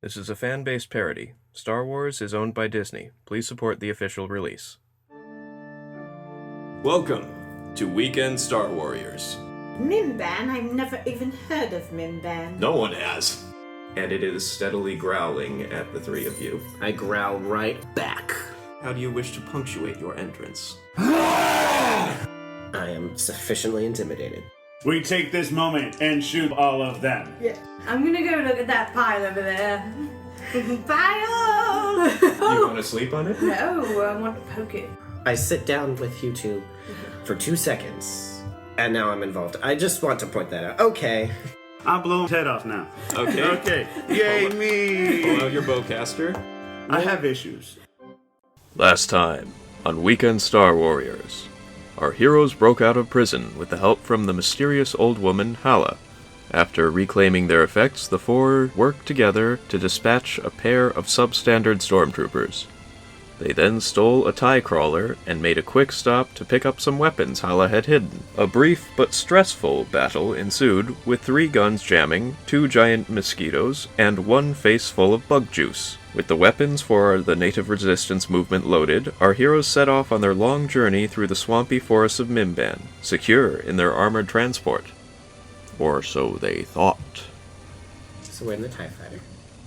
This is a fan-based parody. Star Wars is owned by Disney. Please support the official release. Welcome to Weekend Star Warriors. Mimban? I've never even heard of Mimban. No one has. And it is steadily growling at the three of you. I growl right back. How do you wish to punctuate your entrance? I am sufficiently intimidated. We take this moment and shoot all of them. Yeah. I'm gonna go look at that pile over there. Pile! You want to sleep on it? No, I want to poke it. I sit down with you two for 2 seconds, and now I'm involved. I just want to point that out. Okay. I'll blow his head off now. Okay. Okay. Yay, me! Pull out your bowcaster. I have issues. Last time on Weekend Star Warriors, our heroes broke out of prison with the help from the mysterious old woman Halla. After reclaiming their effects, the four worked together to dispatch a pair of substandard stormtroopers. They then stole a TIE crawler and made a quick stop to pick up some weapons Halla had hidden. A brief but stressful battle ensued, with 3 guns jamming, 2 giant mosquitoes, and 1 face full of bug juice. With the weapons for the native resistance movement loaded, our heroes set off on their long journey through the swampy forests of Mimban, secure in their armored transport. Or so they thought. So we're in the TIE fighter.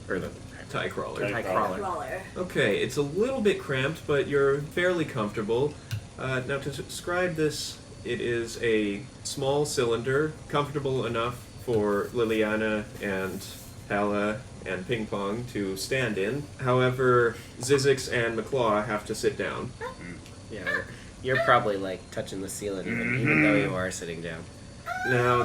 Or the TIE crawler. TIE crawler. Crawler. Okay, it's a little bit cramped, but you're fairly comfortable. Now, to describe this, it is a small cylinder, comfortable enough for Liliana and Halla and Ping Pong to stand in. However, Zizix and Maklaw have to sit down. Yeah, you're probably like touching the ceiling even though you are sitting down. Now,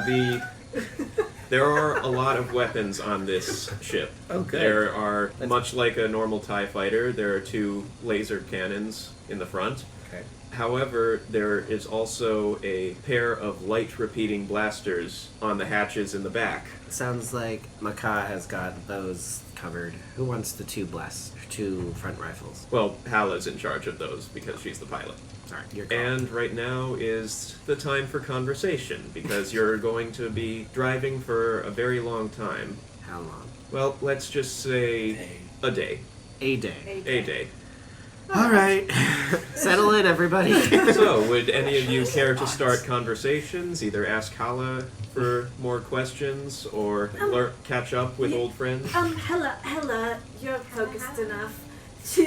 there are a lot of weapons on this ship. Oh, good. There are, much like a normal TIE fighter, there are 2 laser cannons in the front. Okay. However, there is also a pair of light-repeating blasters on the hatches in the back. Sounds like Maklaw has got those covered. Who wants the 2 front rifles? Well, Halla's in charge of those because she's the pilot. Sorry, you're called. And right now is the time for conversation, because you're going to be driving for a very long time. How long? Well, let's just say a day. A day. A day. All right. Settle in, everybody. So, would any of you care to start conversations? Either ask Halla for more questions, or catch up with old friends? Hella, you're focused enough to,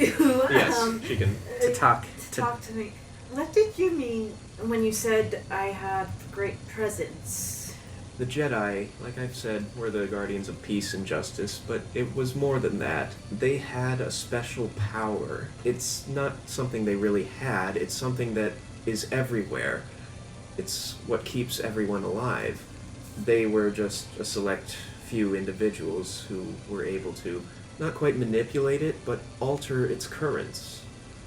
Yes, she can. to talk. talk to me. What did you mean when you said I had great presence? The Jedi, like I've said, were the guardians of peace and justice, but it was more than that. They had a special power. It's not something they really had, it's something that is everywhere. It's what keeps everyone alive. They were just a select few individuals who were able to not quite manipulate it, but alter its currents.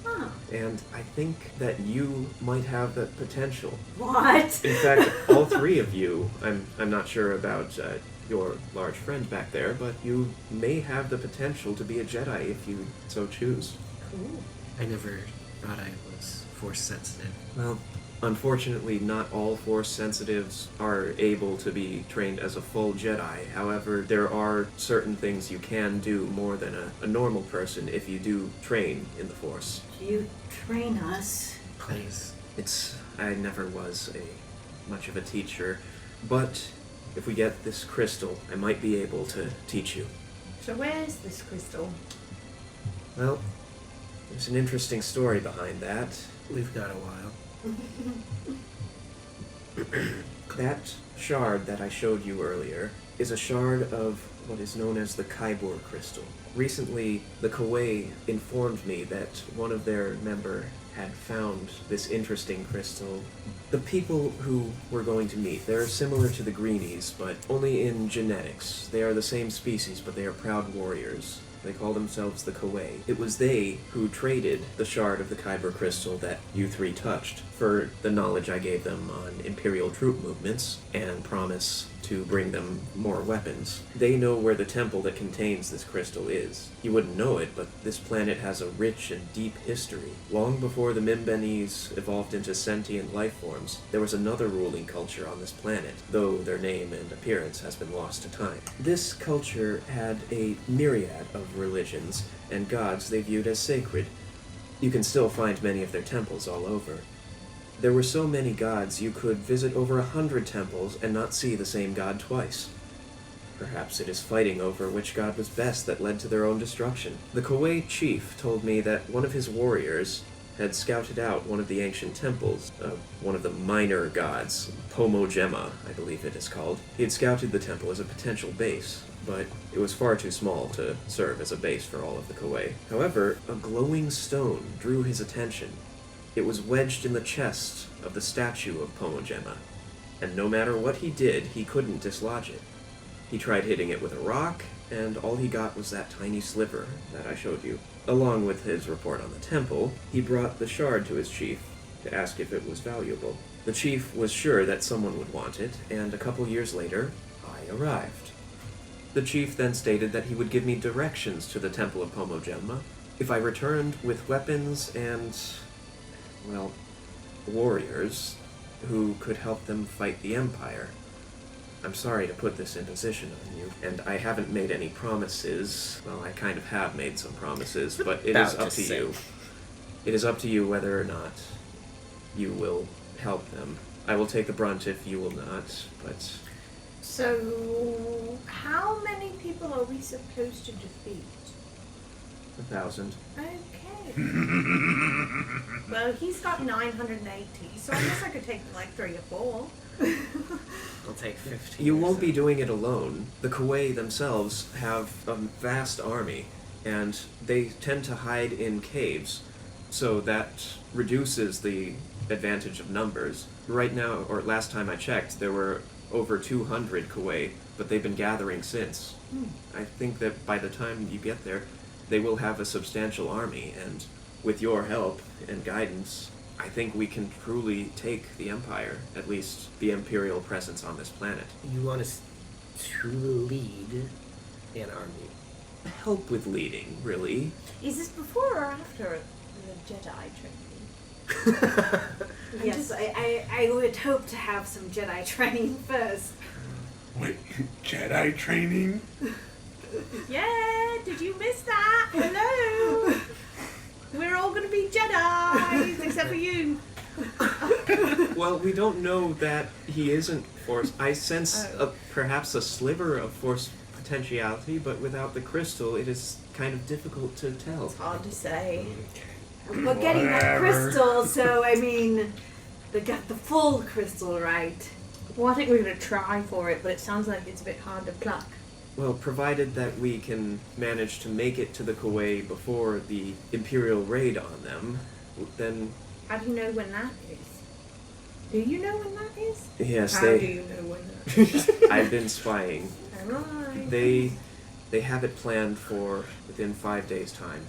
Huh. And I think that you might have that potential. What? In fact, all 3 of you, I'm not sure about your large friend back there, but you may have the potential to be a Jedi if you so choose. Cool. I never thought I was force sensitive. Well, unfortunately, not all Force sensitives are able to be trained as a full Jedi. However, there are certain things you can do more than a normal person if you do train in the Force. Do you train us? Please. I never was much of a teacher, but if we get this crystal, I might be able to teach you. So where's this crystal? Well, there's an interesting story behind that. We've got a while. That shard that I showed you earlier is a shard of what is known as the Kyber crystal. Recently, the Coway informed me that one of their member had found this interesting crystal. The people who we're going to meet, they're similar to the Greenies, but only in genetics. They are the same species, but they are proud warriors. They call themselves the Coway. It was they who traded the shard of the Kyber crystal that you three touched for the knowledge I gave them on Imperial troop movements and promise to bring them more weapons. They know where the temple that contains this crystal is. You wouldn't know it, but this planet has a rich and deep history. Long before the Mimbanese evolved into sentient life forms, there was another ruling culture on this planet, though their name and appearance has been lost to time. This culture had a myriad of religions and gods they viewed as sacred. You can still find many of their temples all over. There were so many gods you could visit over 100 temples and not see the same god twice. Perhaps it is fighting over which god was best that led to their own destruction. The Coway chief told me that one of his warriors had scouted out one of the ancient temples, one of the minor gods, Pomojema, I believe it is called. He had scouted the temple as a potential base, but it was far too small to serve as a base for all of the Coway. However, a glowing stone drew his attention. It was wedged in the chest of the statue of Pomojema, and no matter what he did, he couldn't dislodge it. He tried hitting it with a rock, and all he got was that tiny sliver that I showed you. Along with his report on the temple, he brought the shard to his chief to ask if it was valuable. The chief was sure that someone would want it, and a couple years later, I arrived. The chief then stated that he would give me directions to the Temple of Pomojema if I returned with weapons and, well, warriors who could help them fight the Empire. I'm sorry to put this imposition on you, and I haven't made any promises. Well, I kind of have made some promises, but it is up to you. It is up to you whether or not you will help them. I will take the brunt if you will not, but... So, how many people are we supposed to defeat? 1,000. Okay. Well, he's got 980, so I guess I could take like 3 or 4. I'll take 15. You won't be doing it alone. The Coway themselves have a vast army, and they tend to hide in caves, so that reduces the advantage of numbers. Right now, or last time I checked, there were over 200 Coway, but they've been gathering since. I think that by the time you get there, they will have a substantial army, and with your help and guidance, I think we can truly take the Empire, at least the Imperial presence on this planet. You want us to lead an army? Help with leading, really. Is this before or after the Jedi training? Yes, I would hope to have some Jedi training first. Wait, Jedi training? Yeah, did you miss that? Hello! We're all gonna be Jedis, except for you. Well, we don't know that he isn't Force. I sense perhaps a sliver of Force potentiality, but without the crystal, it is kind of difficult to tell. It's hard to say. We're getting that crystal, so I mean, they got the full crystal right. Well, I think we're gonna try for it, but it sounds like it's a bit hard to pluck. Well, provided that we can manage to make it to the Coway before the Imperial raid on them, then... How do you know when that is? Do you know when that is? Yes, How do you know when that is? I've been spying. Alright. They have it planned for within 5 days' time.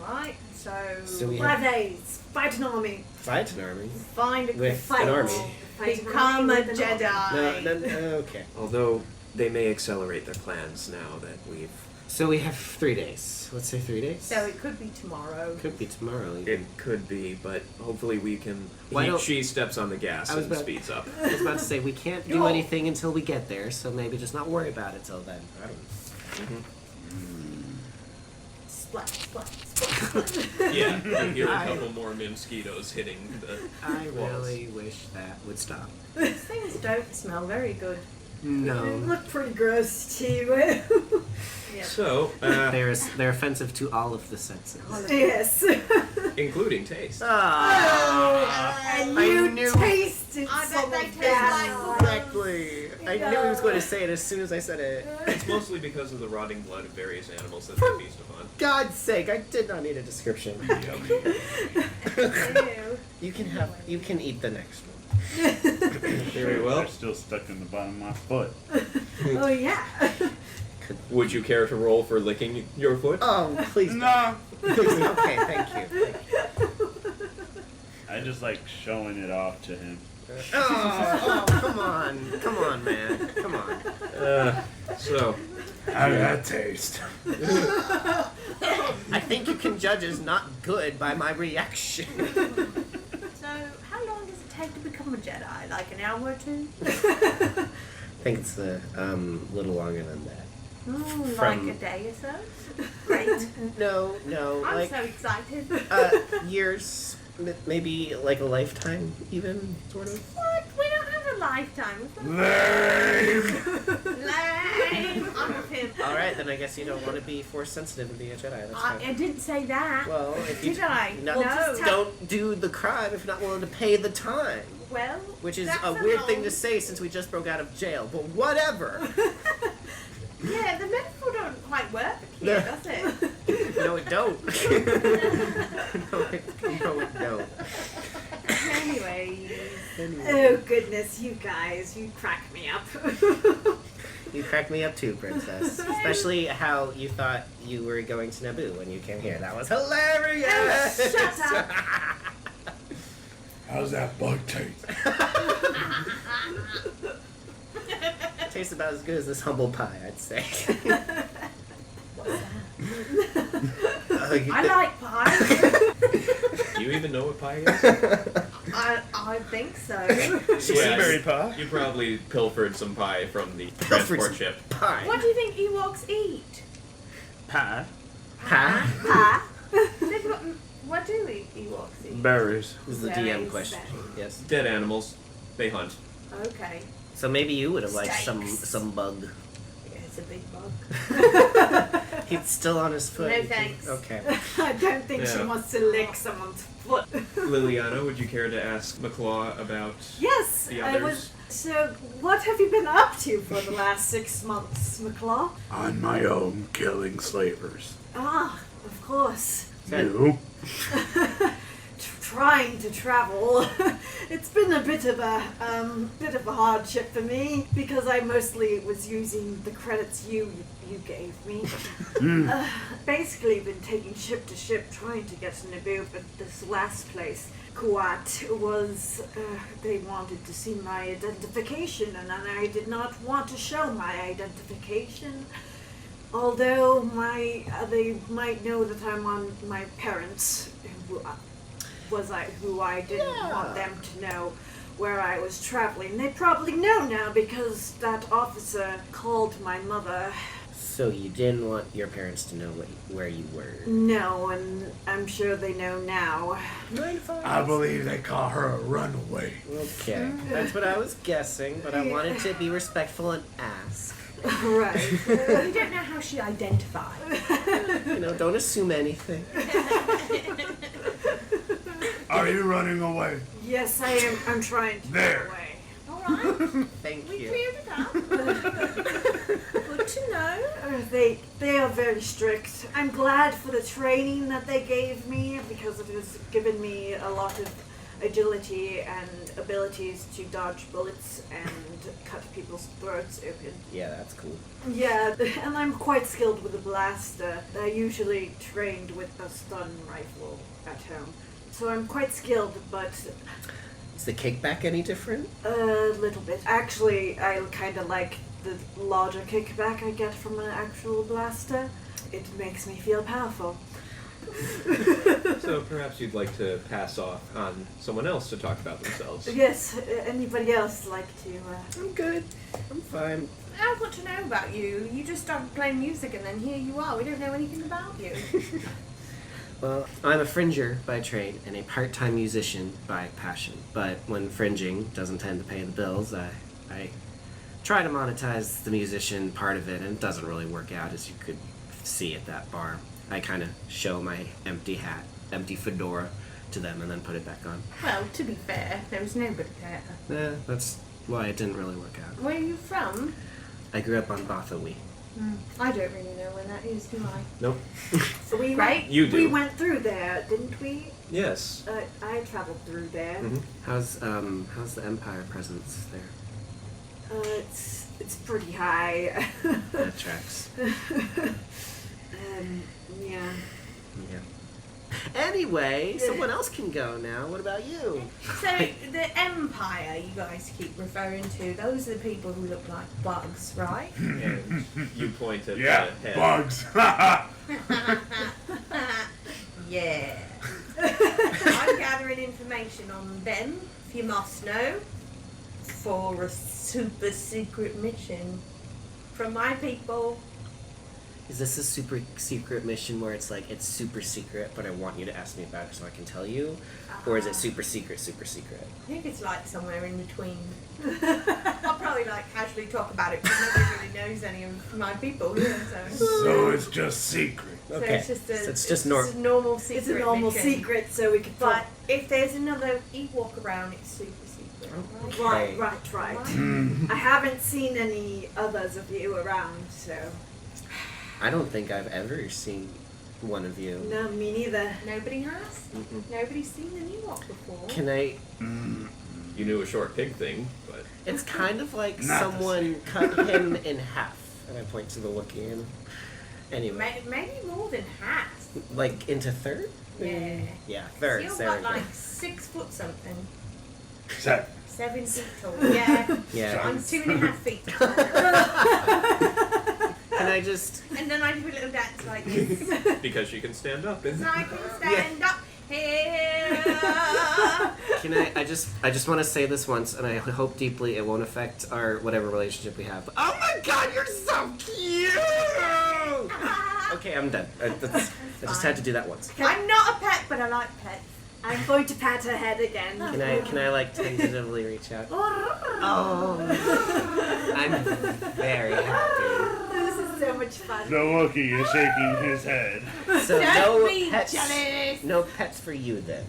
Alright, So we 5 days, fight an army. Fight an army? find a With Fight an army? Fight an Become army a with an army. Jedi. No, okay. Although they may accelerate their plans now that we've... So we have 3 days. Let's say 3 days? So it could be tomorrow. Could be tomorrow. It Even. could be, but hopefully we can... Why don't- She steps on the gas I was and about- speeds up. I was about to say, we can't do anything until we get there, so maybe just not worry about it till then. I don't know. Splat, splat, splat, splat. Yeah, you hear a couple more mosquitoes hitting the I walls. really wish that would stop. These things don't smell very good. They No. look pretty gross too. Yeah. So, They're offensive to all of the senses. Yes. including taste. And I you knew- tasted I bet some they of taste that. like Correctly. I knew he was going to say it as soon as I said it. It's mostly because of the rotting blood of various animals that they feast upon. God's sake, I did not need a description. Ew. You can eat the next one. Very well. They're still stuck in the bottom of my foot. Oh yeah. Would you care to roll for licking your foot? Oh, please. No. Okay, thank you. I just like showing it off to him. Oh, come on, man, come on. So, How did that taste? I think you can judge as not good by my reaction. So, how long does it take to become a Jedi? Like an hour or two? I think it's a little longer than that. Ooh, From- like a day or so? Great. No, I'm like so excited. years, maybe like a lifetime, even sort of. What? We don't have a lifetime. We've got Lame. Lame. I'm with him. All right, then I guess you don't want to be force sensitive and be a Jedi. That's fine. I didn't say that. Well, if you Did I? no, Well, just don't do the crime if you're not willing to pay the time. Well, Which is that's a weird thing whole- to say since we just broke out of jail, but whatever. Yeah, the metaphor don't quite work here, No. does it? No, it don't. no, it don't. Anyway. Oh goodness, you guys, you crack me up. You cracked me up too, Princess. Especially how you thought you were going to Naboo when you came here. That was hilarious! Oh, shut up. How's that bug taste? Tastes about as good as this humble pie, I'd say. I like pie. do you even know what pie is? I think so. Blueberry pie. You probably pilfered some pie from the Pilfered transport some ship. Pie. What do you think Ewoks eat? Pie. Pie? Ha? What do Ewoks eat? Berries. This is the Very DM question. sad. Yes. Dead animals. They hunt. Okay. So maybe you would have liked Steaks. some bug. It's a big bug. He's still on his foot. No You can- thanks. Okay. I don't think she Yeah. wants to lick someone's foot. Liliana, would you care to ask Maklaw about Yes, the I others? was. So, what have you been up to for the last 6 months, Maklaw? On my own, killing slavers. Ah, of course. You? Trying to travel. It's been a bit of a hardship for me because I mostly was using the credits you gave me. Basically, been taking ship to ship trying to get to Naboo, but this last place, Kuwait, was they wanted to see my identification, and I did not want to show my identification. Although they might know that I'm on my parents, who I didn't want them to know where I was traveling. They probably know now because that officer called my mother. So you didn't want your parents to know where you were. No, and I'm sure they know now. I believe they call her a runaway. Okay, that's what I was guessing, but I wanted to be respectful and ask. Right. We don't know how she identified. You know, don't assume anything. Are you running away? Yes, I am. I'm trying to There. get away. Alright, Thank we you. cleared it up. Good to know. They are very strict. I'm glad for the training that they gave me because it has given me a lot of agility and abilities to dodge bullets and cut people's throats open. Yeah, that's cool. Yeah, and I'm quite skilled with a blaster. I usually trained with a stun rifle at home. So I'm quite skilled, but Is the kickback any different? a little bit. Actually, I kind of like the larger kickback I get from an actual blaster. It makes me feel powerful. So perhaps you'd like to pass off on someone else to talk about themselves. Yes, anybody else like to? I'm good. I'm fine. I've got to know about you. You just started playing music and then here you are. We don't know anything about you. Well, I'm a fringer by trade and a part-time musician by passion. But when fringing doesn't tend to pay the bills, I try to monetize the musician part of it, and it doesn't really work out, as you could see at that bar. I kind of show my empty hat, empty fedora to them, and then put it back on. Well, to be fair, there was nobody there. That's why it didn't really work out. Where are you from? I grew up on Bothawi. I don't really know where that is, do I? Nope. So we Right? You do. We went through there, didn't we? Yes. I traveled through there. Mhm. How's the Empire presence there? It's pretty high. That tracks. Yeah. Yeah. Anyway, someone else can go now. What about you? So the Empire you guys keep referring to, those are the people who look like bugs, right? And you point at Yeah, the head. bugs. Yeah. I'm gathering information on them, if you must know, for a super secret mission from my people. Is this a super secret mission where it's like it's super secret, but I want you to ask me about it so I can tell you? Or is it super secret, super secret? I think it's like somewhere in between. I'll probably like casually talk about it because nobody really knows any of my people. Yeah, So it's just secret. Okay. So it's just a normal secret. It's a normal mission. secret, so we can. But if there's another Ewok around, it's super secret. Right? Right. Mm. I haven't seen any others of you around, so. I don't think I've ever seen one of you. No, me neither. Nobody has? Mm-mm. Nobody's seen an Ewok before. Can I? You knew a short pig thing, but It's kind of like Not the someone cut him in half, and I point to the Wookiee. And anyway, Maybe more than half. like into third. Yeah. Yeah, third. You've There got we go. like 6 foot something. 7. 7 feet tall. Yeah. Yeah. I'm 2.5 feet tall. Can I just? And then I do a little dance like this. because she can stand up, So isn't I can stand up here. Can I? I just want to say this once, and I hope deeply it won't affect our whatever relationship we have. Oh my God, you're so cute! Okay, I'm done. I just had to do that once. I'm not a pet, but I like pets. I'm going to pat her head again. Can I like tentatively reach out? Oh, I'm very happy. This is so much fun. The Wookiee is shaking his head. So Don't no be pets. jealous. No pets for you then.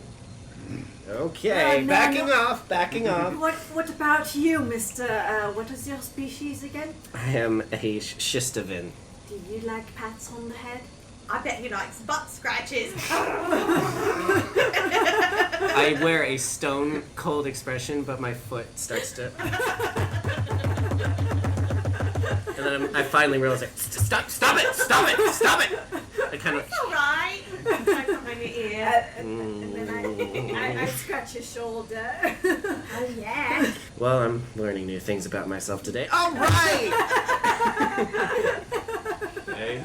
Okay, No, backing no. off. Backing off. What about you, Mr. What is your species again? I am a Shistavin. Do you like pats on the head? I bet he likes butt scratches. I wear a stone cold expression, but my foot starts to. And then I finally realize, like, stop it! I kind of. It's alright. I put my ear. And then I scratch your shoulder. Oh yeah. Well, I'm learning new things about myself today. All right. Okay.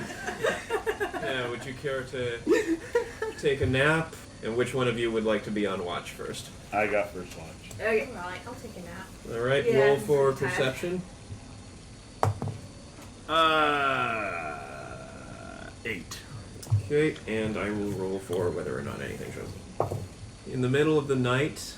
Yeah, would you care to take a nap? And which one of you would like to be on watch first? I got first watch. Okay. Alright, I'll take a nap. All right, Yeah, roll for okay. perception. 8. Okay, and I will roll for whether or not anything shows up. In the middle of the night,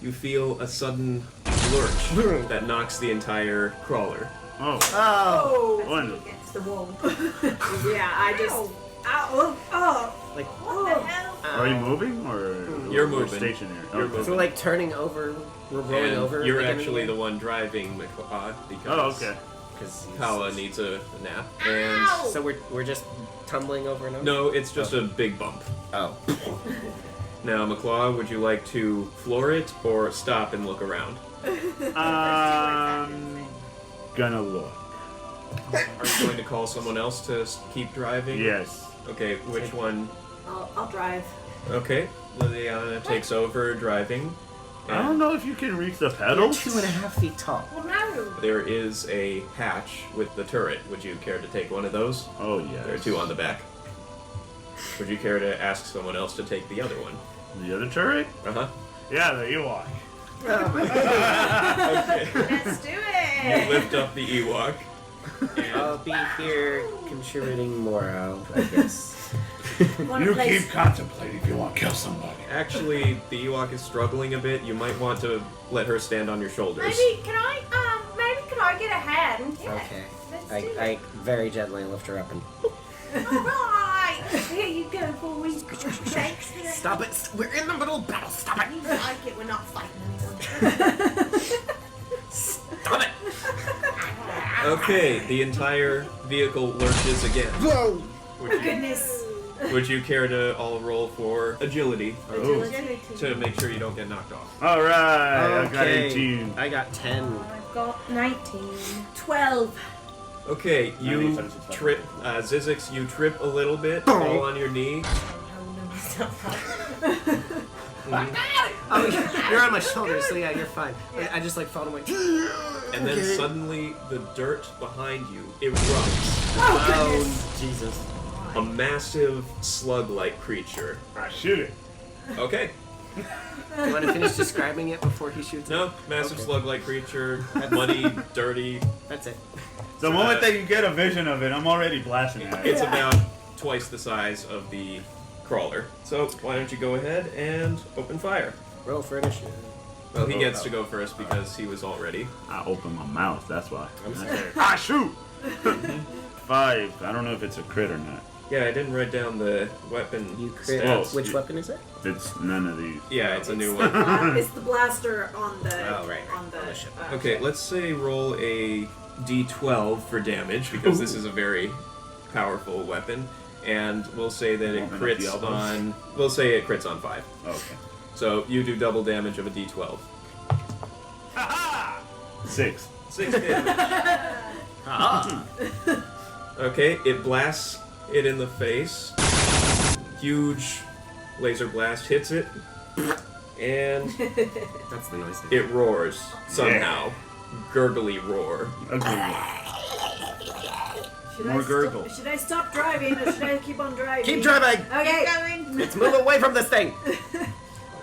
you feel a sudden lurch that knocks the entire crawler. Oh, Oh. wonderful. Against the wall. Yeah, I just. Ow. Ow, oh. Like, What the hell? Are you moving or You're or moving. stationary? You're Okay. moving. so we're like turning over. We're rolling And over. you're like actually the anything? one driving Maklaw because Oh, okay. Because Halla needs a nap. Ow! And So we're just tumbling over and over. no, it's just a big bump. Oh. Now, Maklaw, would you like to floor it or stop and look around? Gonna look. Are you going to call someone else to keep driving? Yes. Okay, which one? I'll drive. Okay, Liliana takes over driving. I don't know if you can reach the You're pedals. 2.5 feet tall. Well, no. There is a hatch with the turret. Would you care to take one of those? Oh yeah. There are 2 on the back. Would you care to ask someone else to take the other one? The other turret? Uh-huh. Yeah, the Ewok. Okay. Let's do You it. lift up the Ewok. I'll be here contributing morale, I guess. You keep contemplating if you want to kill somebody. Actually, the Ewok is struggling a bit. You might want to let her stand on your shoulders. Maybe can I get a hand? Yeah. Okay. Let's I do it. very gently lift her up and. Alright. Here you go, boys. Thanks for that. Stop it! We're in the middle of battle. Stop it! You like it, we're not fighting anymore. Stop it! Okay, the entire vehicle lurches again. Whoa! Would you, Goodness. Would you care to all roll for agility Agility. to make sure you don't get knocked off? All right, I got Okay. 18. I got 10. I've got 19. 12. Okay, you 96. trip, Zizix, you trip a little bit, fall on your knee. Oh, you're on my shoulder, so yeah, you're fine. I just like fall away. And then suddenly the dirt behind you erupts. Oh, Jesus. A massive slug-like creature. I shoot it. Okay. You want to finish describing it before he shoots? No, massive Okay. slug-like creature, muddy, dirty. That's it. The moment that you get a vision of it, I'm already blasting at it. It's about twice the size of the crawler. So why don't you go ahead and open fire? Roll for initiative. Well, he gets to go first because he was all ready. I open my mouth, that's why. I'm sorry. Ah, shoot! 5. I don't know if it's a crit or not. Yeah, I didn't write down the weapon You crit. stats. Which weapon is it? It's none of these. Yeah, it's a new one. It's the blaster on the Oh, right. on the ship. Okay, let's say roll a d12 for damage because this is a very powerful weapon, and we'll say that it Open up crits the elbows. on. We'll say it crits on 5. Okay. So you do double damage of a d12. 6. 6 damage. Okay, it blasts it in the face. Huge laser blast hits it, and That's the noise. it roars somehow. Gurgly roar. Okay. Should More I gurgle. Should I stop driving or should I keep on driving? Keep driving! Okay. Going. Let's move away from this thing!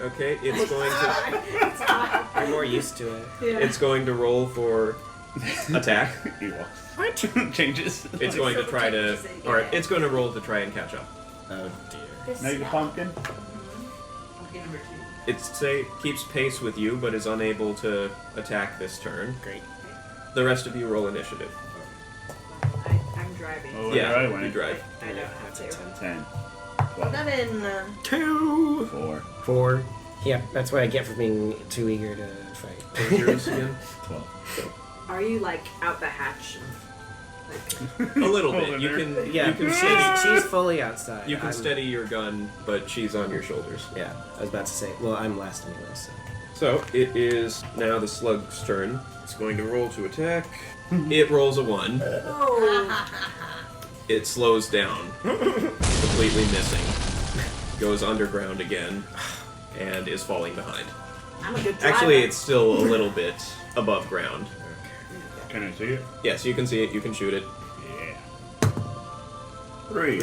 Okay, it's going to It's fine. I'm more used to it. Yeah. it's going to roll for attack. What? Changes. It's going to try to, or it's going to roll to try and catch up. Oh dear. Now you pumpkin. It keeps pace with you, but is unable to attack this turn. Great. The rest of you roll initiative. I'm driving. Oh, Yeah, I you went. drive. I don't have to. 10. 11. 2! 4. 4. Yeah, that's what I get for being too eager to fight. What's yours again? 12. Are you like out the hatch? Like, A little bit. Over You there. can. Yeah, You can steady. she's fully outside. You can I'm- steady your gun, but she's on your shoulders. Yeah, I was about to say. Well, I'm last anyway, so. So it is now the slug's turn. It's going to roll to attack. It rolls a 1. oh, It slows down, completely missing. Goes underground again, and is falling behind. I'm a good driver. Actually, it's still a little bit above ground. Can I see it? Yes, you can see it. You can shoot it. Yeah. 3.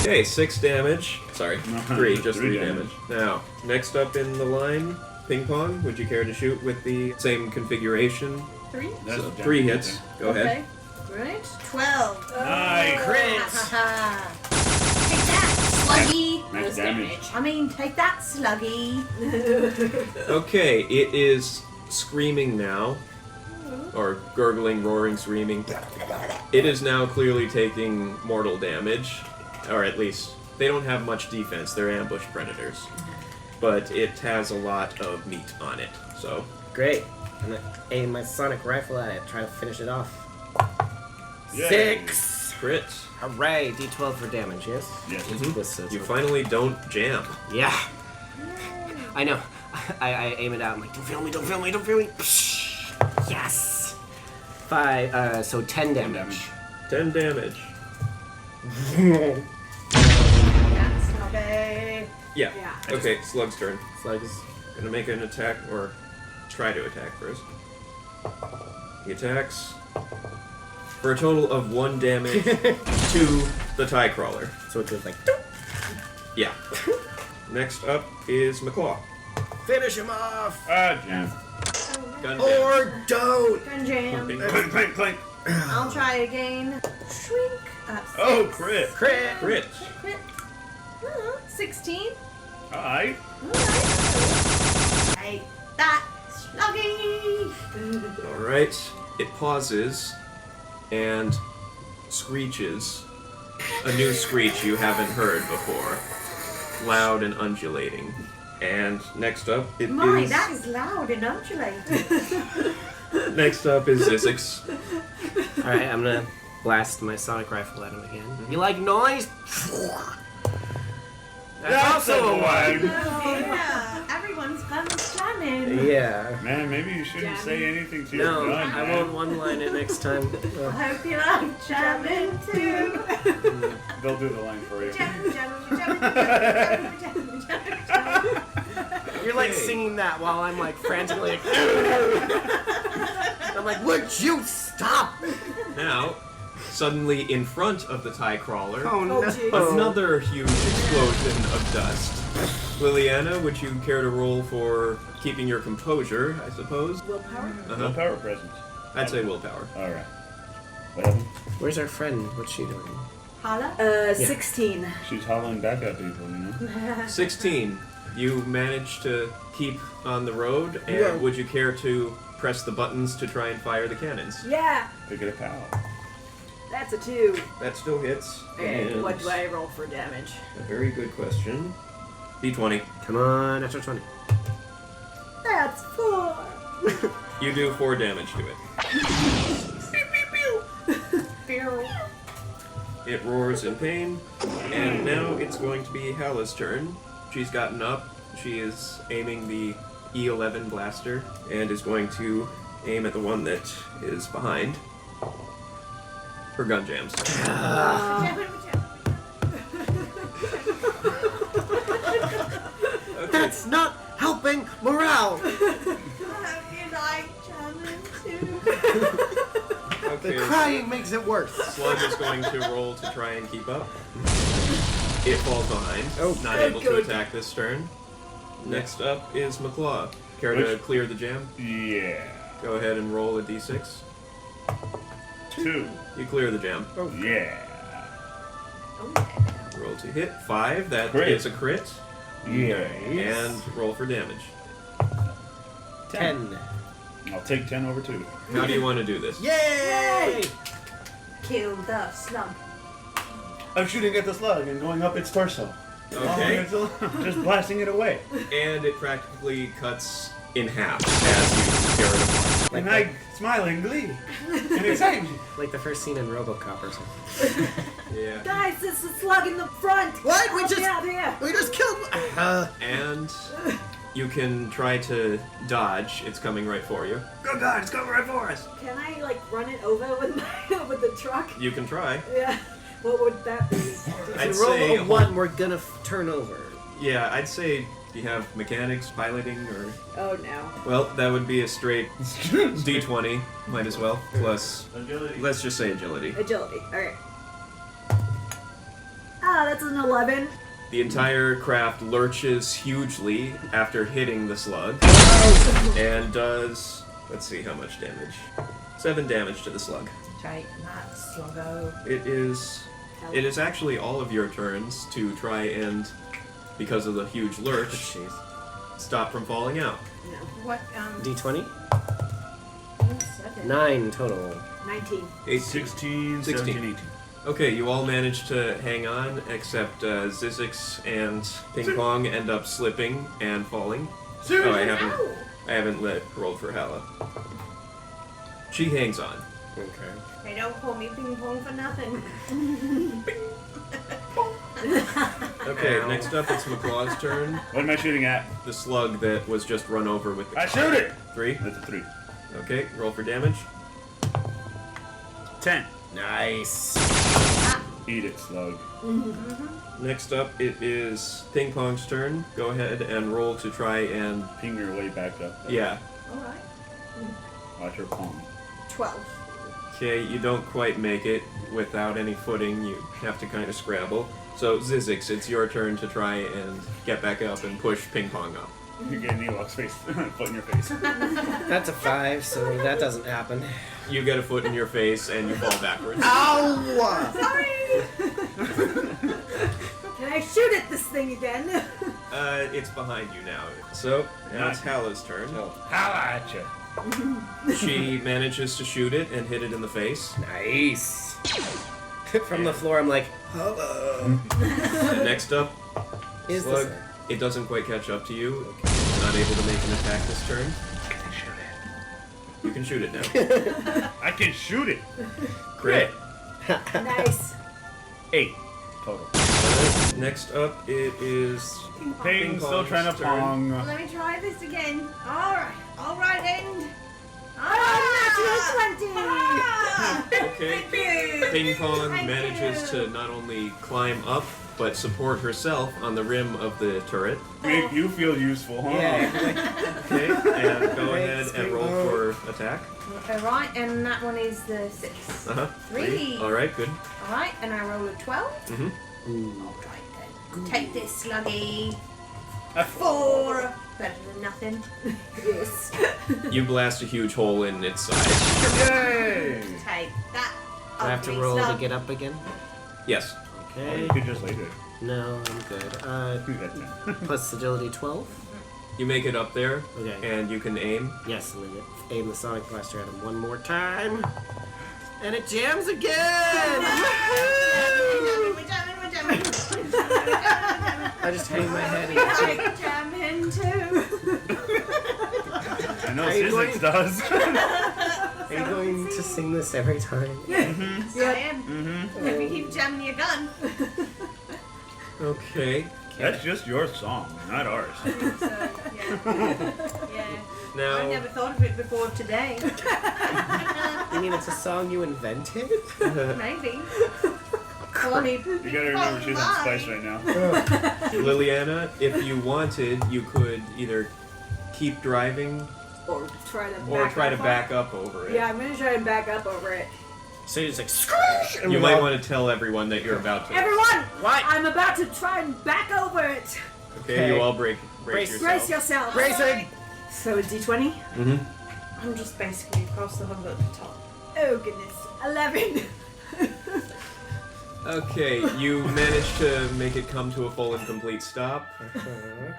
Okay, 6 damage. Sorry, 3. Just 3 3 damage. Now, next up in the line, ping pong. Would you care to shoot with the same configuration? 3. That's So the 3 damage, hits. Go ahead. Right. 12. Nice. Take that, sluggy. Nice damage. I mean, take that, sluggy. Okay, it is screaming now. Or gurgling, roaring, screaming. It is now clearly taking mortal damage. Or at least, they don't have much defense. They're ambush predators. But it has a lot of meat on it. So, Great. I'm gonna aim my sonic rifle at it, try to finish it off. Yay. 6! crit. Hooray! D12 for damage, yes? Yes. You finally don't jam. Yeah. I know. I aim it out. I'm like, don't feel me, don't feel me, don't feel me. Yes. 5. So 10 damage. 10 damage. That's sluggy. Yeah. Yeah. Okay, Slug's turn. Slugs. Gonna make an attack, or try to attack first. He attacks for a total of 1 damage to the tie crawler. So it goes like, Yeah. Next up is Maklaw. finish him off! Jam. Gun Or don't! Gun jam. damage. Clink, clink, clink. I'll try again. Shrink. Oh, crit. Crit! Crit. Crit. 16. Alright. Take that, sluggy. Alright. It pauses and screeches. A new screech you haven't heard before. Loud and undulating. And next up, it is. My, that is loud and undulating. Next up is Zizix. Alright, I'm gonna blast my sonic rifle at him again. You like noise? That's also a one. Yeah, everyone's guns jamming. Yeah. Man, maybe you shouldn't say anything to your No, gun, I man. won't one-line it next time. I hope you like jamming too. They'll do the line for you. Jam, jam, jam, jam, jam, jam, jam. You're like singing that while I'm like frantically like, I'm like, would you stop? Now, suddenly in front of the TIE crawler, Oh no. geez. another huge explosion of dust. Liliana, would you care to roll for keeping your composure, I suppose? Willpower? No power presence. I'd say willpower. Alright. What happened? Where's our friend? What's she doing? Halla? 16. She's hollering back at people, you know? 16. You managed to keep on the road, and Yeah. would you care to press the buttons to try and fire the cannons? Yeah, Pick it a pal. that's a 2. That still hits. And what do I roll for damage? A very good question. D20. Come on, extra 20. That's 4. You do 4 damage to it. It roars in pain, and now it's going to be Halla's turn. She's gotten up. She is aiming the E11 blaster and is going to aim at the one that is behind. Her gun jams. Okay. That's not helping morale. I hope you like jamming too. Okay. The crying makes it worse. Slug is going to roll to try and keep up. It falls behind. Oh, not good, able to good. attack this turn. Next up is Maklaw. Care to Which- clear the jam? Yeah. Go ahead and roll a d6. 2. You clear the jam. Yeah. Roll to hit. 5. That Crit. is a crit. Yeah. And roll for damage. 10. I'll take 10 over 2. How do you want to do this? Yay! Kill the slug. I'm shooting at the slug and going up its torso. Okay. Just blasting it away. And it practically cuts in half as you tear it apart. And I smile in glee and excitement. Like the first scene in RoboCop or something. Yeah. Guys, there's a slug in the front. What? We Help just- me out here. We just killed. And you can try to dodge. It's coming right for you. Oh God, it's coming right for us. Can I like run it over with my with the truck? You can try. Yeah. What would that be? I'd If you roll say a 1, we're gonna turn over. Yeah, I'd say you have mechanics, piloting, or... Oh no. Well, that would be a straight D20. Might as well. Plus, Agility. let's just say agility. Agility. Alright. Ah, that's an 11. The entire craft lurches hugely after hitting the slug. And does... Let's see how much damage. 7 damage to the slug. Take that, sluggo. It is actually all of your turns to try and, because of the huge lurch, Jeez. stop from falling out. No. What, D20? 7. 9 total. 19. 16, 17, 18. Okay, you all managed to hang on, except Zizix and Ping Pong end up slipping and falling. Oh, I haven't rolled for Halla. She hangs on. Okay. They don't call me ping pong for nothing. Okay, Ow. next up it's Maklaw's turn. What am I shooting at? The slug that was just run over with the I shoot it! 3. That's a 3. Okay, roll for damage. 10. Nice. Eat it, slug. Next up it is Ping Pong's turn. Go ahead and roll to try and... Ping your way back up. Yeah. Alright. Watch her palm. 12. Okay, you don't quite make it without any footing. You have to kind of scramble. So, Zizix, it's your turn to try and get back up and push Ping Pong up. You're getting Ewok's face, foot in your face. That's a 5, so that doesn't happen. You get a foot in your face and you fall backwards. Ow! Sorry! Can I shoot at this thing again? It's behind you now. So, now it's Halla's turn. Holla at you. She manages to shoot it and hit it in the face. Nice. From the floor, I'm like, hello. And next up, Is Slug. this It doesn't quite catch up to you. Not able to make an attack this turn. You can shoot it now. I can shoot it. Crit. Nice. 8 total. Next up, it is Ping still trying to turn. pong. Let me try this again. Alright, end. Natural 20! Okay. Thank you. Ping Pong Thank manages you. to not only climb up, but support herself on the rim of the turret. Make you feel useful, huh? Yeah. Okay, and go ahead Thanks, and Ping roll Pong. for attack. Alright, and that one is the 6. Uh-huh. 3. Alright, good. Alright, and I roll a 12. Mm-hmm. Alright then. Take this, Sluggy. 4. Better than nothing. Yes. You blast a huge hole in its side. Yay! Take that. I have to ugly roll to slug. get up again. Yes. Or Okay. you could just leave it. No, I'm good. You got 10. Plus agility 12. You make it up there, Okay. and you can aim. Yes, aim the sonic blaster at him one more time, and it jams again. We're jamming. I just hang my head. And I jam in too. I know Are you physics going- does. Are you going to sing this every time? I am. If you keep jamming your gun. Okay. That's just your song, not ours. So, yeah. Now, I never thought of it before today. You mean it's a song you invented? Maybe. Well, I mean, You gotta remember she's on spice right now. Liliana, if you wanted, you could either keep driving Or try to or back try up to on back it. up over it. Yeah, I'm gonna try and back up over it. So you're just like, screech! You might want to tell everyone that you're about to. Everyone! What? I'm about to try and back over it! Okay, you all brace Brace- yourself. Brace yourself! Bracing! So a d20? Mm-hmm. I'm just basically across the hub at the top. Oh goodness. 11! Okay, you manage to make it come to a full and complete stop,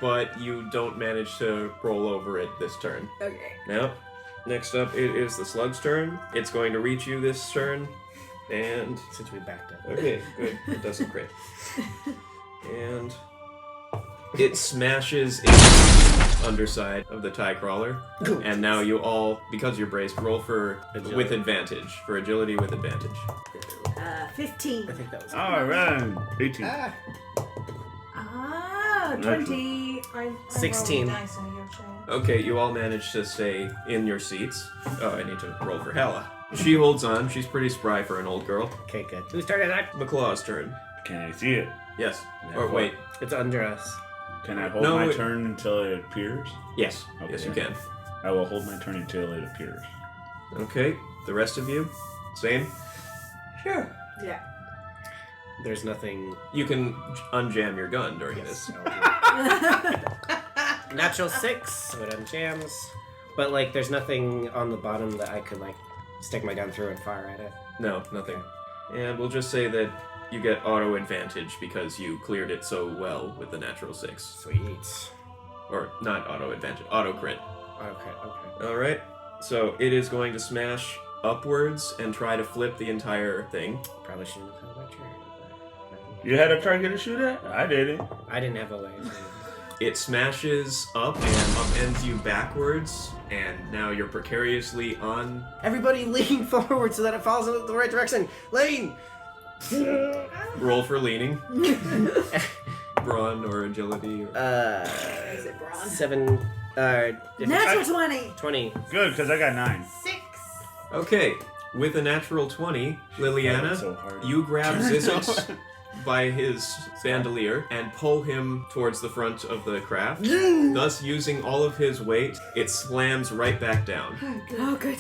but you don't manage to roll over it this turn. Okay. Now, next up it is the slug's turn. It's going to reach you this turn, and Since we backed up. okay, good. It doesn't crit. And it smashes its underside of the tie crawler, and now you all, because you're braced, roll for Agility. with advantage for agility with advantage. 15. I think that was. Alright. 18. Ah, 20. I 16. rolled dice on your chair. Okay, you all manage to stay in your seats. Oh, I need to roll for Halla. She holds on. She's pretty spry for an old girl. Okay, good. Whose turn is it? Maklaw's turn. Can I see it? Yes. Yeah, Or wait. It's under us. Can I hold No, my it- turn until it appears? Yes. Yes, you Okay. can. I will hold my turn until it appears. Okay. The rest of you, same. Sure. Yeah. There's nothing. You can unjam your gun during Yes. this. Natural 6, so it unjams. But like, there's nothing on the bottom that I could like stick my gun through and fire at it. No, nothing. And we'll just say that you get auto advantage because you cleared it so well with the natural 6. Sweet. Or not auto advantage, auto crit. Okay. All right. So it is going to smash upwards and try to flip the entire thing. Probably shouldn't have held my turn. but- You had a target to shoot at? I didn't. I didn't have a way. It smashes up and upends you backwards, and now you're precariously on. Everybody lean forward so that it falls in the right direction. Lean! Roll for leaning. Brawn or agility. Or... Is it bronze? 7. If Natural 20! 20. Good, because I got 9. 6. Okay, with a natural 20, Liliana, So hard. you grab Zizix by his bandolier and pull him towards the front of the craft. Thus, using all of his weight, it slams right back down. Oh, good.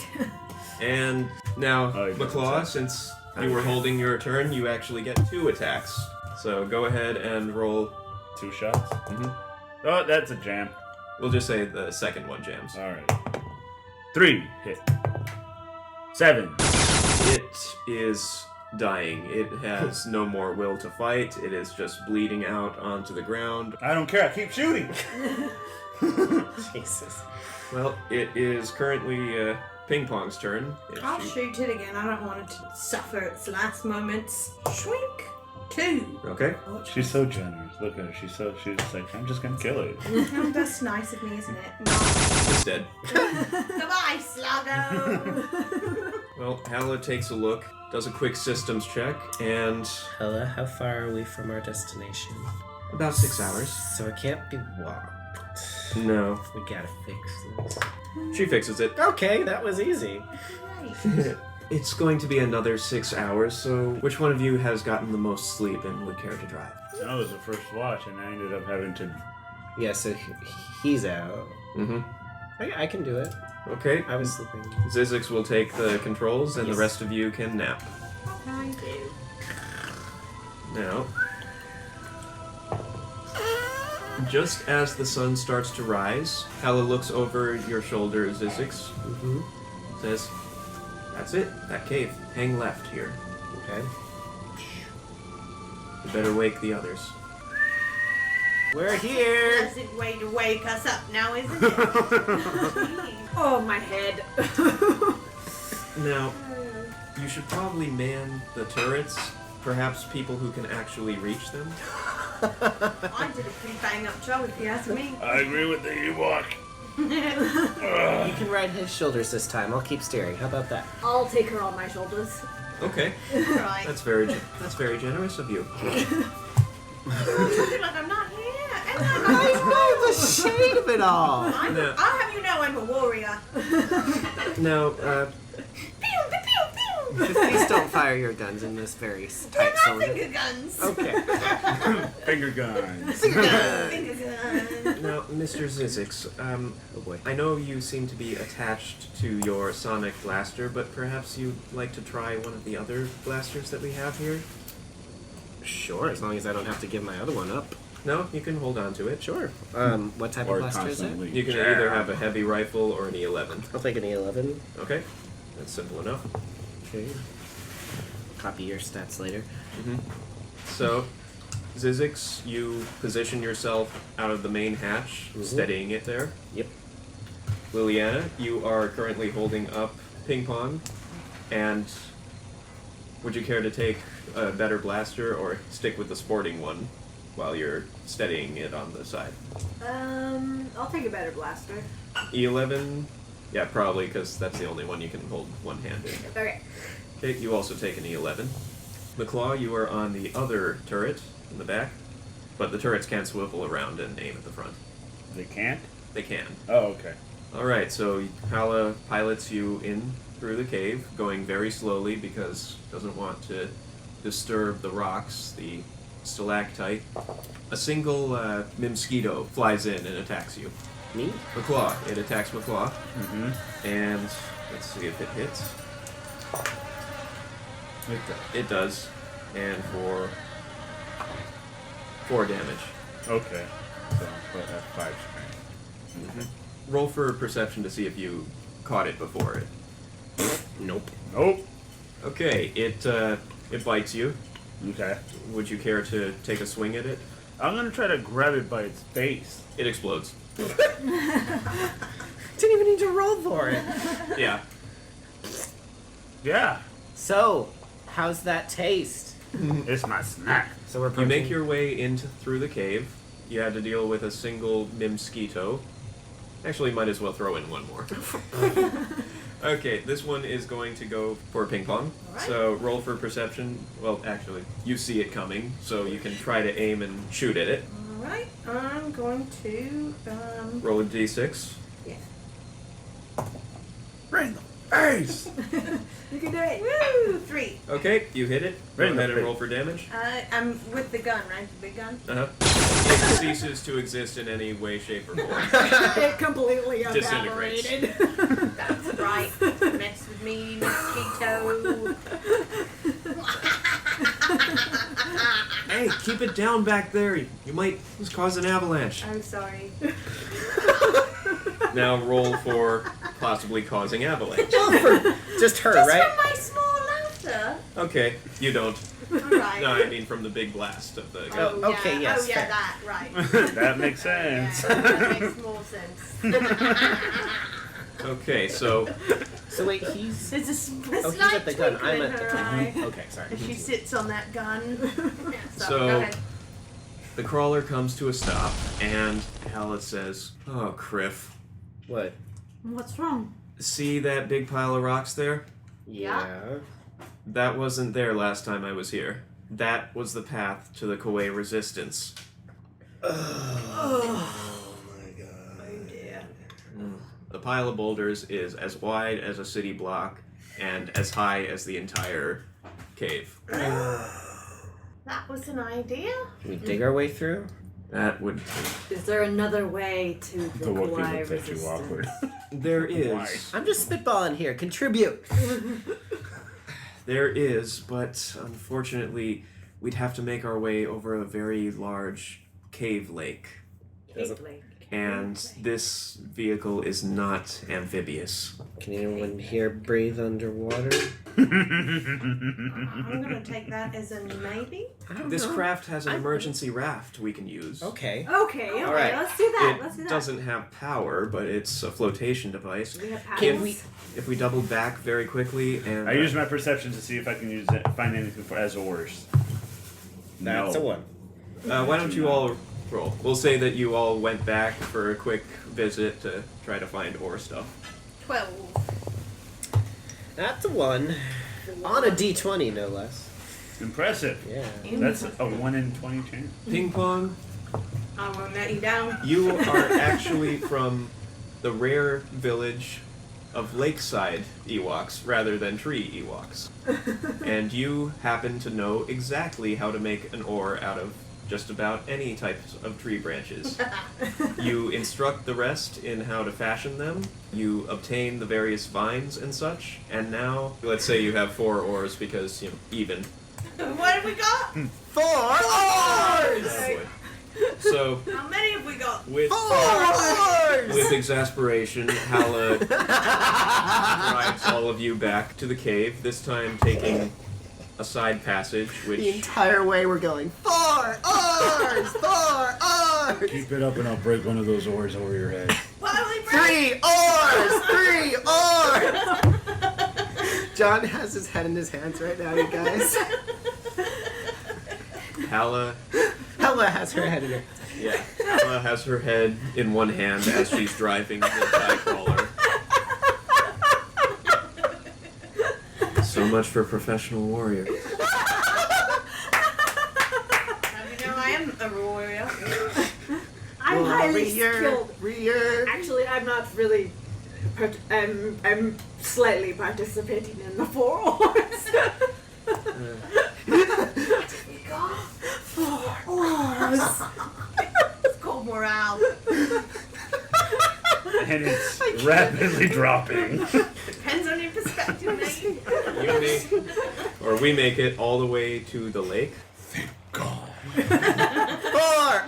And now, Oh, you got Maklaw, attack. since you were holding your turn, you actually get 2 attacks. So go ahead and roll. 2 shots. Mhm. Oh, that's a jam. We'll just say the second one jams. Alright. 3 hit. 7. It is dying. It has no more will to fight. It is just bleeding out onto the ground. I don't care, I keep shooting. Jesus. Well, it is currently Ping Pong's turn. If I'll she- shoot it again. I don't want it to suffer its last moments. Shrink. 2. Okay. She's so generous. Look at her. She's just like, I'm just gonna kill it. Oh, that's nice of me, isn't it? It's dead. Goodbye, Sluggo. Well, Halla takes a look, does a quick systems check, and Hella, how far are we from our destination? about 6 hours. So it can't be walked. No. We gotta fix this. She fixes it. Okay, that was easy. Right. It's going to be another 6 hours, so which one of you has gotten the most sleep and would care to drive? That was the first watch, and I ended up having to. Yeah, so he's out. Mm-hmm. I can do it. Okay. I was sleeping. Zizix will take the controls, and Yes. the rest of you can nap. Thank you. Now, just as the sun starts to rise, Halla looks over your shoulder, Zizix, Mm-hmm. says, "That's it, that cave. Hang left here. Okay. You better wake the others." We're here! Pleasant way to wake us up now, isn't it? Oh, my head. Now, you should probably man the turrets. Perhaps people who can actually reach them. I did a pretty bang up job if you ask me. I agree with the Ewok. You can ride his shoulders this time. I'll keep steering. How about that? I'll take her on my shoulders. Okay, Right. that's very generous of you. I feel like I'm not here. And I know the shade of it all! No. I'll have you know I'm a warrior. Now, Pew, pew, pew, pew. Please don't fire your guns in this very They're tight not cylinder. finger guns. Okay. Finger guns. Finger guns. now, Mr. Zizix, Oh boy. I know you seem to be attached to your sonic blaster, but perhaps you'd like to try one of the other blasters that we have here? Sure, as long as I don't have to give my other one up. No, you can hold on to it. Sure. What type Or of blaster is it? constantly. You can either have a heavy rifle or an E11. I'll take an E11. Okay, that's simple enough. Okay. Copy your stats later. So, Zizix, you position yourself out of the main hatch, steadying it there. Yep. Liliana, you are currently holding up ping pong, and would you care to take a better blaster or stick with the sporting one while you're steadying it on the side? I'll take a better blaster. E11, yeah, probably, because that's the only one you can hold one-handed. Okay. Okay, you also take an E11. Maklaw, you are on the other turret in the back, but the turrets can't swivel around and aim at the front. They can't? They can. Oh, okay. Alright, so Halla pilots you in through the cave, going very slowly because doesn't want to disturb the rocks, the stalactite. A single mimsquito flies in and attacks you. Me? Maklaw. It attacks Maklaw. Mm-hmm. And let's see if it hits. It does. And for 4 damage. Okay. So put at 5 strength. Roll for perception to see if you caught it before it. Nope. Nope. Okay, it bites you. Okay. Would you care to take a swing at it? I'm gonna try to grab it by its face. It explodes. Didn't even need to roll for it. Yeah. Yeah. So, how's that taste? It's my snack. So we're You make your way through the cave. You had to deal with a single mimsquito. Actually, might as well throw in one more. Okay, this one is going to go for ping pong. Alright. So roll for perception. Well, actually, you see it coming, so you can try to aim and shoot at it. Alright, I'm going to, Roll a d6. yeah. Right in the face. You can do it. Woo! 3. Okay, you hit it. Go Right in the ahead and face. roll for damage. I'm with the gun, right? The big gun? Uh-huh. It ceases to exist in any way, shape, or form. It completely Disintegrates. evaporated. That's right. Mess with me, mosquito. Hey, keep it down back there. You might cause an avalanche. I'm sorry. Now roll for possibly causing avalanche. Just her, Just right? from my small laughter. Okay, you don't. Alright. No, I mean from the big blast of the gun. Oh, okay, yes, Oh, yeah, fair. that, right. That makes sense. Yeah, that makes more sense. Okay, so So wait, he's... There's a Oh, he's slight at the gun. twinkle I'm in at the her eye gun. Okay, sorry. as she sits on that gun. Yeah, So- go ahead. the crawler comes to a stop, and Halla says, "Oh, Criff, What? What's wrong? see that big pile of rocks there? Yeah. That wasn't there last time I was here. That was the path to the Coway resistance. Oh my god. Oh dear. The pile of boulders is as wide as a city block and as high as the entire cave. That was an idea. Can we dig our way through? That would... Is there another way to the The Wookiee Coway looks at you resistance? awkward. There Why? is. I'm just spitballing here. Contribute. There is, but unfortunately, we'd have to make our way over a very large cave lake. Cave Lake. And this vehicle is not amphibious. Can anyone here breathe underwater? I'm gonna take that as a maybe. I don't This know. craft has an emergency raft we can use. Okay. Okay, All right. let's do that. It Let's do that. doesn't have power, but it's a flotation device. We have Can paddles. If we double back very quickly and... I use my perception to see if I can use it, find anything as oars. That's No. a one. why don't you all roll? We'll say that you all went back for a quick visit to try to find ore stuff. 12. That's a one. On a D20, no less. Impressive. Yeah. That's a 1 in 20 chance. Ping Pong, I won't let you down. you are actually from the rare village of lakeside Ewoks rather than tree Ewoks. And you happen to know exactly how to make an ore out of just about any types of tree branches. You instruct the rest in how to fashion them, you obtain the various vines and such, and now, let's say you have 4 ores because, even. What have we got? 4 oars! Oh, boy. So, How many have we got? with exasperation, Halla drives all of you back to the cave, this time taking a side passage, The which... entire way we're going, 4 oars! 4 oars! Keep it up and I'll break one of those oars over your head. Why don't we 3 break? oars! 3 oars! John has his head in his hands right now, you guys. Halla Hella has her head in her. Yeah. Halla has her head in one hand as she's driving the tie crawler. So much for professional warrior. Now you know I am a warrior. I'm highly skilled. Rear. Actually, I'm not really. I'm slightly participating in the 4 oars. We got 4 oars. It's called morale. And it's rapidly dropping. Depends on your perspective, mate. You make, or we make it all the way to the lake. God. 4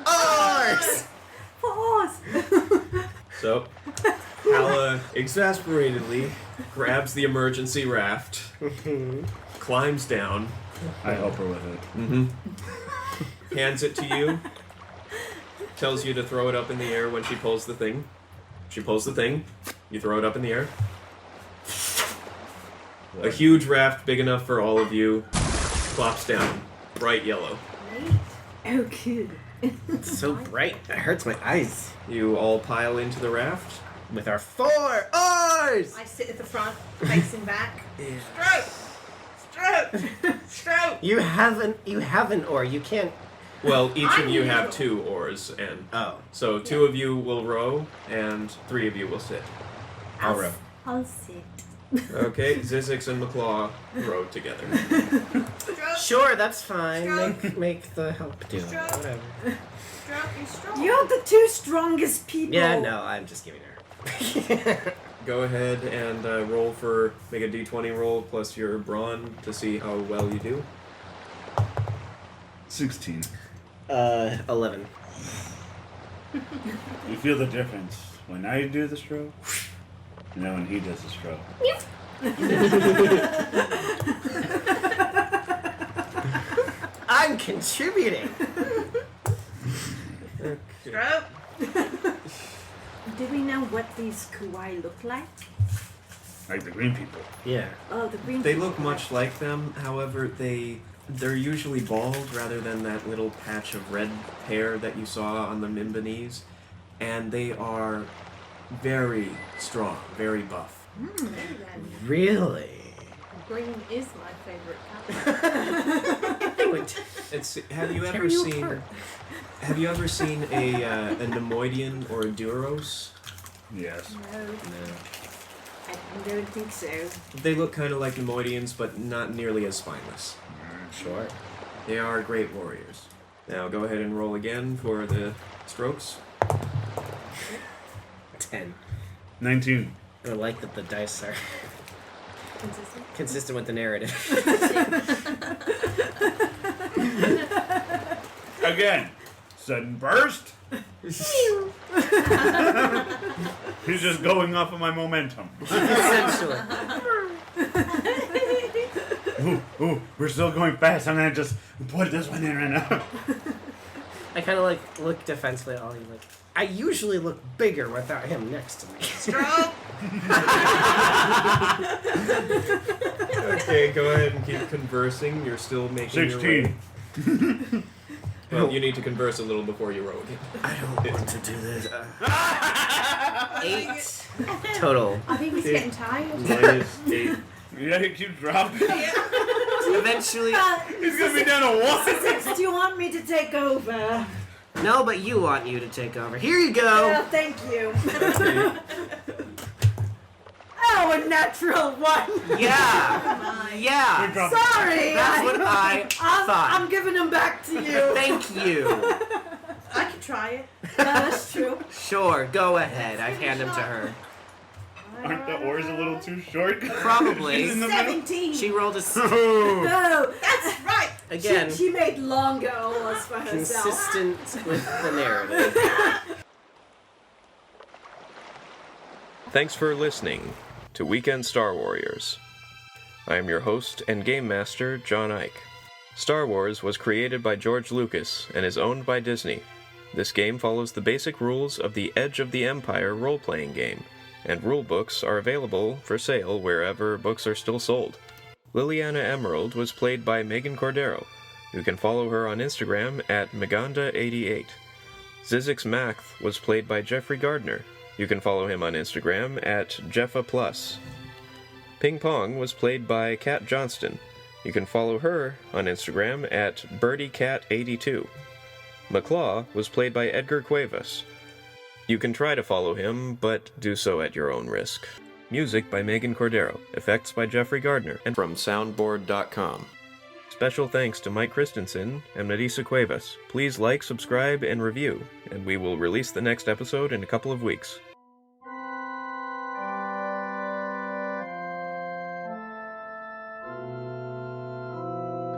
oars! 4 oars. So, Halla exasperatedly grabs the emergency raft, climbs down, I help her with it. hands it to you, tells you to throw it up in the air when she pulls the thing. She pulls the thing, you throw it up in the air. A huge raft big enough for all of you plops down, bright yellow. Oh, good. It's so bright, it hurts my eyes. You all pile into the raft. With our 4 oars! I sit at the front, facing back. Stroke! Stroke! Stroke! You have an oar, you can't. Well, each of you I'm have neutral. 2 oars, and Oh, so 2 of you will row, and 3 of you will sit. I'll row. I'll sit. Okay. Okay, Zizix and Maklaw row together. Stroke! Sure, that's fine. Stroke. Make the help do it. Stroke. Whatever. Stroke, you're strong. You're the 2 strongest people. Yeah, no, I'm just giving her. Go ahead and roll for, make a d20 roll plus your brawn to see how well you do. 16. 11. You feel the difference when I do the stroke and then when he does the stroke. I'm contributing. Stroke! Do we know what these Coway look like? Like the green people. Yeah. Oh, the green. They look much like them, however, they're usually bald rather than that little patch of red hair that you saw on the Mimbanese, and they are very strong, very buff. Really? Green is my favourite colour. Have you ever seen a Nemoidian or a Duros? Yes. No, No. I don't think so. They look kind of like Nemoidians, but not nearly as spineless. Sure. They are great warriors. Now go ahead and roll again for the strokes. 10. 19. I like that the dice are consistent with the narrative. Again. Sudden burst. He's just going off of my momentum. Essentially. Ooh, we're still going fast. I'm gonna just put this one in right now. I kind of look defensively at Ollie, I usually look bigger without him next to me. Stroke! Okay, go ahead and keep conversing. You're still making your way. 16. Well, you need to converse a little before you roll again. I don't want to do this. 8 total. I think he's getting tired. Minus 8. Yeah, he keeps dropping. Eventually. He's gonna be down to 1. Do you want me to take over? No, but you want you to take over. Here you go. Oh, thank you. Oh, a natural 1. Yeah. Yeah. Sorry. That's what I thought. I'm giving them back to you. Thank you. I could try it. That's true. Sure, go ahead. I hand him to her. Aren't the oars a little too short? Probably. He's in the middle. 17. She rolled a No, That's right. again. she made longer oars for herself. Consistent with the narrative. Thanks for listening to Weekend Star Warriors. I am your host and game master, John Ike. Star Wars was created by George Lucas and is owned by Disney. This game follows the basic rules of the Edge of the Empire role-playing game, and rulebooks are available for sale wherever books are still sold. Liliana Emerald was played by Megan Cordero. You can follow her on Instagram at Maganda88. Zizix Math was played by Jeffrey Gardner. You can follow him on Instagram at Jeffa+. Ping Pong was played by Kat Johnston. You can follow her on Instagram at BirdieCat82. Maklaw was played by Edgar Cuevas. You can try to follow him, but do so at your own risk. Music by Megan Cordero. Effects by Jeffrey Gardner and from Soundboard.com. Special thanks to Mike Christensen and Marisa Cuevas. Please like, subscribe, and review, and we will release the next episode in a couple of weeks.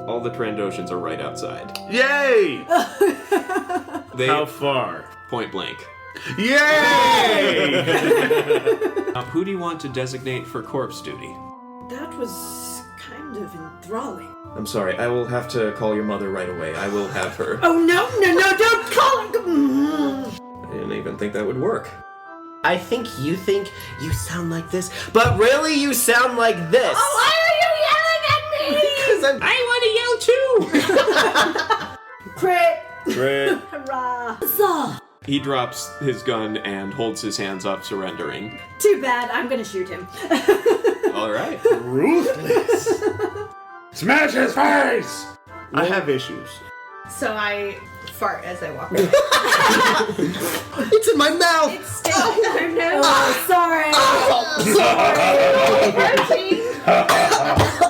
All the Trandoshans are right outside. Yay! How They far? point blank. Yay! Who do you want to designate for corpse duty? That was kind of enthralling. I'm sorry, I will have to call your mother right away. I will have her. Oh, no, don't call it. I didn't even think that would work. I think you sound like this, but really you sound like this. Oh, why are you yelling at me? Because I want to yell too. Crit. Great. Hurrah. Huzzah. He drops his gun and holds his hands up, surrendering. Too bad, I'm gonna shoot him. All right. Ruthless. Smash his face! I have issues. So I fart as I walk away. It's in my mouth. It's still. Oh no. Oh, sorry. Sorry.